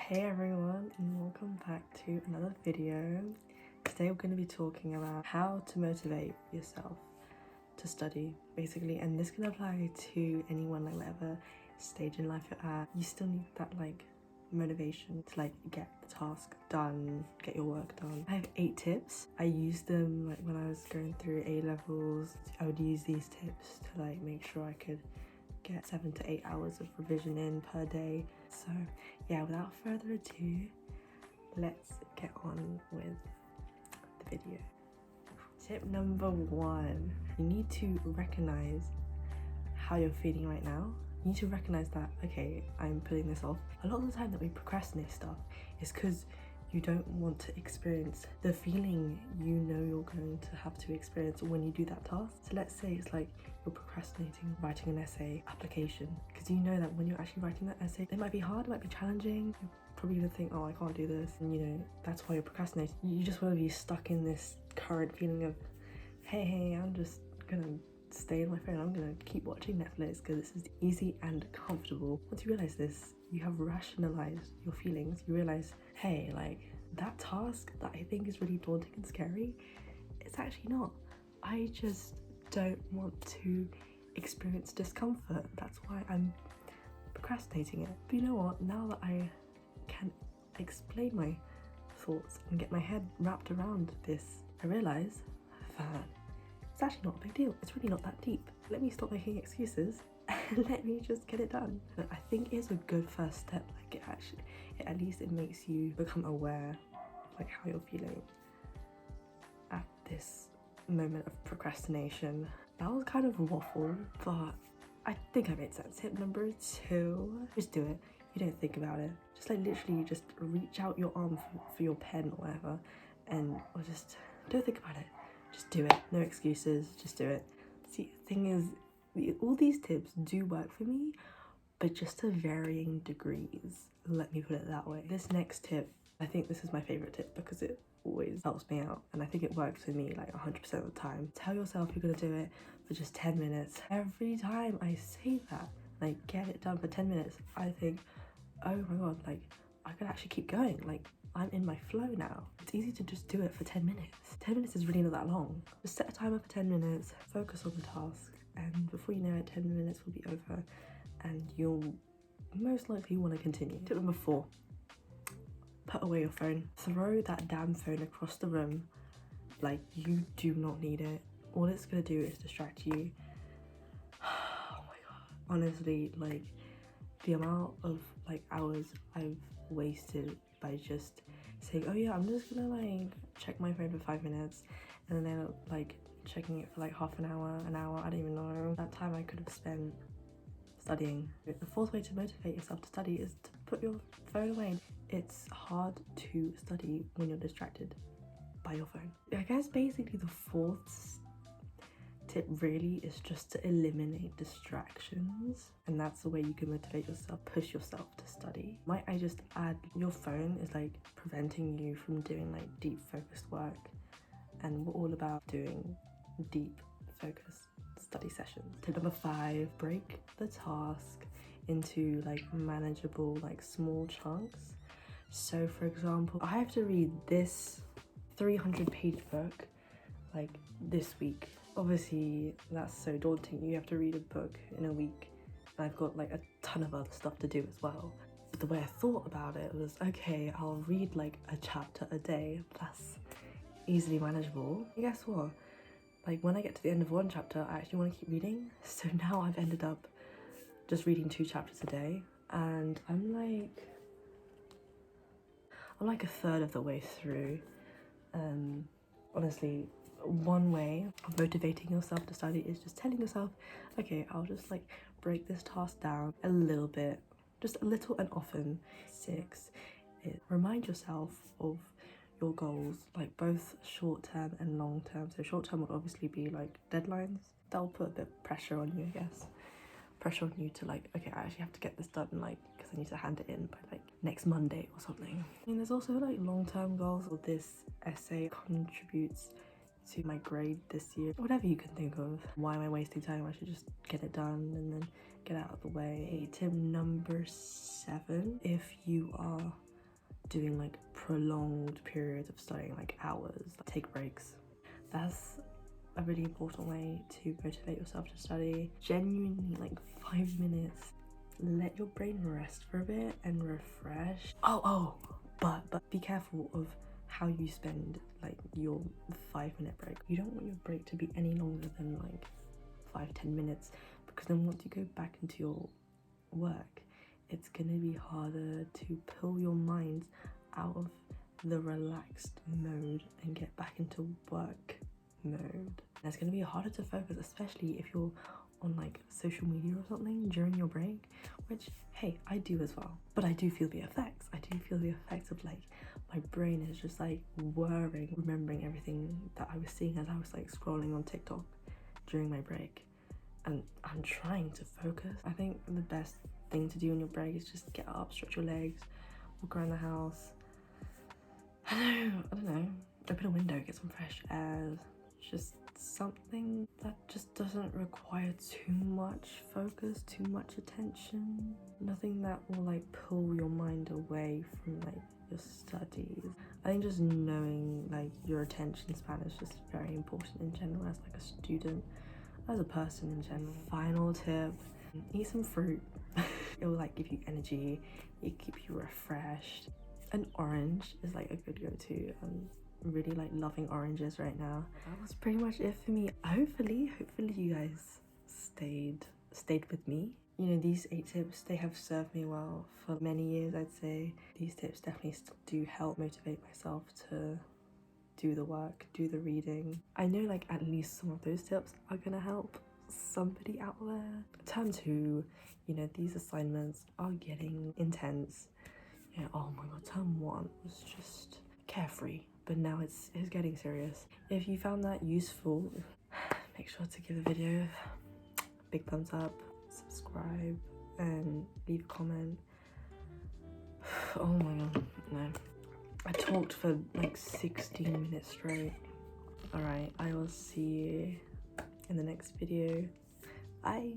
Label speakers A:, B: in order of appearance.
A: Hey everyone, and welcome back to another video. Today we're going to be talking about how to motivate yourself to study, basically, and this can apply to anyone, like whatever stage in life you're at. You still need that motivation to get the task done, get your work done. I have 8 tips. I used them when I was going through A levels. I would use these tips to make sure I could get 7 to 8 hours of revision in per day. So yeah, without further ado, let's get on with the video. Tip number 1, you need to recognize how you're feeling right now. You need to recognize that, okay, I'm putting this off. A lot of the time that we procrastinate stuff is because you don't want to experience the feeling you know you're going to have to experience when you do that task. So let's say it's you're procrastinating writing an essay application, because you know that when you're actually writing that essay, it might be hard, it might be challenging. You're probably gonna think, oh, I can't do this, and that's why you're procrastinating. You just want to be stuck in this current feeling of, hey, I'm just gonna stay on my phone, I'm gonna keep watching Netflix because this is easy and comfortable. Once you realize this, you have rationalized your feelings. You realize, hey, that task that I think is really daunting and scary, it's actually not. I just don't want to experience discomfort. That's why I'm procrastinating it. But you know what? Now that I can explain my thoughts and get my head wrapped around this, I realize that it's actually not a big deal. It's really not that deep. Let me stop making excuses and let me just get it done. But I think it's a good first step. At least it makes you become aware of how you're feeling at this moment of procrastination. That was kind of a waffle, but I think I made sense. Tip number 2, just do it. You don't think about it. Just literally just reach out your arm for your pen or whatever, or just don't think about it. Just do it. No excuses, just do it. See, the thing is, all these tips do work for me, but just to varying degrees. Let me put it that way. This next tip, I think this is my favorite tip because it always helps me out, and I think it works for me 100% of the time. Tell yourself you're gonna do it for just 10 minutes. Every time I say that, get it done for 10 minutes, I think, oh my god, I could actually keep going. I'm in my flow now. It's easy to just do it for 10 minutes. 10 minutes is really not that long. Just set a timer for 10 minutes, focus on the task, and before you know it, 10 minutes will be over and you'll most likely want to continue. Tip number 4, put away your phone. Throw that damn phone across the room. You do not need it. All it's gonna do is distract you. Oh my god. Honestly, the amount of hours I've wasted by just saying, oh yeah, I'm just gonna check my phone for 5 minutes, and then checking it for half an hour, I don't even know. That time I could have spent studying. The 4th way to motivate yourself to study is to put your phone away. It's hard to study when you're distracted by your phone. I guess basically the 4th tip really is just to eliminate distractions, and that's the way you can motivate yourself, push yourself to study. Might I just add, your phone is preventing you from doing deep focused work, and we're all about doing deep focused study sessions. Tip number 5, break the task into manageable small chunks. So for example, I have to read this 300-page book this week. Obviously that's so daunting. You have to read a book in a week, and I've got a ton of other stuff to do as well. But the way I thought about it was, okay, I'll read a chapter a day. That's easily manageable. And guess what? When I get to the end of one chapter, I actually want to keep reading. So now I've ended up just reading 2 chapters a day, and I'm a third of the way through. Honestly, one way of motivating yourself to study is just telling yourself, okay, I'll just break this task down a little bit, just a little and often. 6 is remind yourself of your goals, both short-term and long-term. So short-term would obviously be deadlines. That'll put a bit of pressure on you, I guess. Pressure on you to okay, I actually have to get this done because I need to hand it in by next Monday or something. There's also long-term goals. This essay contributes to my grade this year. Whatever you can think of. Why am I wasting time? I should just get it done and then get out of the way. Tip number 7, if you are doing like prolonged periods of studying, like hours. Take breaks. That's a really important way to motivate yourself to study. Genuinely, like 5 minutes. Let your brain rest for a bit and refresh. But be careful of how you spend like your 5-minute break. You don't want your break to be any longer than like 5-10 minutes, because then once you go back into your work, it's gonna be harder to pull your mind out of the relaxed mode and get back into work mode. And it's gonna be harder to focus, especially if you're on like social media or something during your break, which, hey, I do as well. But I do feel the effects. I do feel the effects of like my brain is just like whirring, remembering everything that I was seeing as I was like scrolling on TikTok during my break. And I'm trying to focus. I think the best thing to do on your break is just get up, stretch your legs, walk around the house. I don't know, open a window, get some fresh air. Just something that just doesn't require too much focus, too much attention. Nothing that will like pull your mind away from like your studies. I think just knowing like your attention span is just very important in general as like a student, as a person in general. Final tip, eat some fruit. It will like give you energy, it keep you refreshed. An orange is like a good go-to. I'm really like loving oranges right now. That was pretty much it for me. Hopefully you guys stayed with me. You know, these 8 tips, they have served me well for many years, I'd say. These tips definitely still do help motivate myself to do the work, do the reading. I know like at least some of those tips are gonna help somebody out there. Term 2, you know, these assignments are getting intense. Yeah, oh my god, term 1 was just carefree, but now it's getting serious. If you found that useful, make sure to give the video a big thumbs up, subscribe, and leave a comment. Oh my god, no. I talked for like 16 minutes straight. Alright, I will see you in the next video. Bye!